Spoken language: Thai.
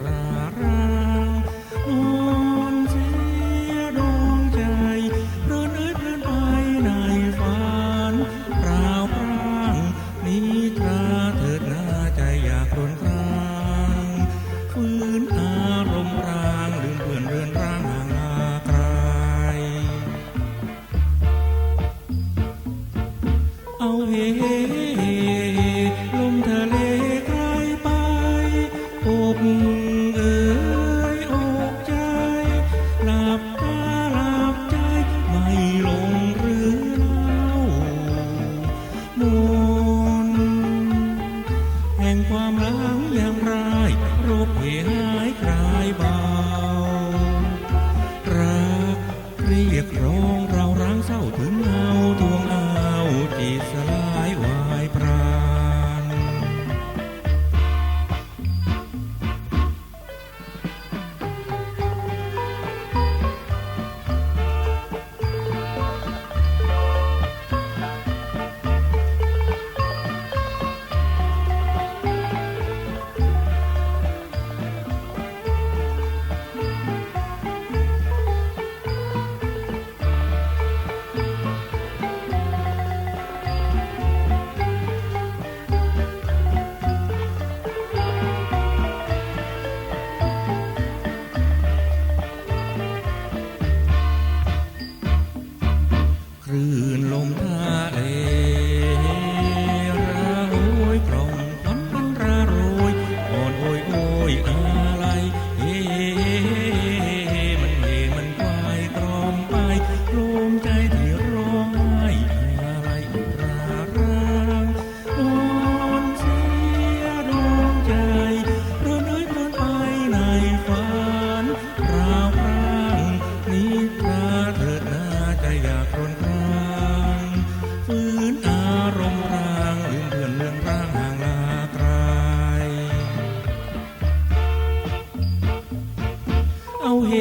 ราร้างนอนเสียดวงใจเพลินเพลินไปในฝันเปล่าพร่างนิทราเถิดนาใจอยากครวญครางฟื้นอารมณ์รางลืมเพื่อนเรือนร่างห่างลาไกลเอาเฮลมทะเลไกลไปอกเอ๋ยอกใจหลับตาหลับใจไม่ลงหรือเล่ามนแห่งความหลังอย่างไรโรคเหหายคลายเบารักเรียกร้องเราร้างเศร้าถึงเอาทวงเอาจิตสลายวายปราณคลื่นลมทะเลระโหยกล่อมควันพันระโรยอ่อนโอยโอยอะไรเฮมันมันควายกรอมไปโลมใจที่ร้องไห้อะไรอุราร้างนอนเสียดวงใจเรื่อนเรื่อนไปในฝันราวร่างนิทราเถิดนาใจอยากครวญครางฟื้นอารมณ์รางลืมเพื่อนเรื่องร่างห่างลาไกลเอาเฮ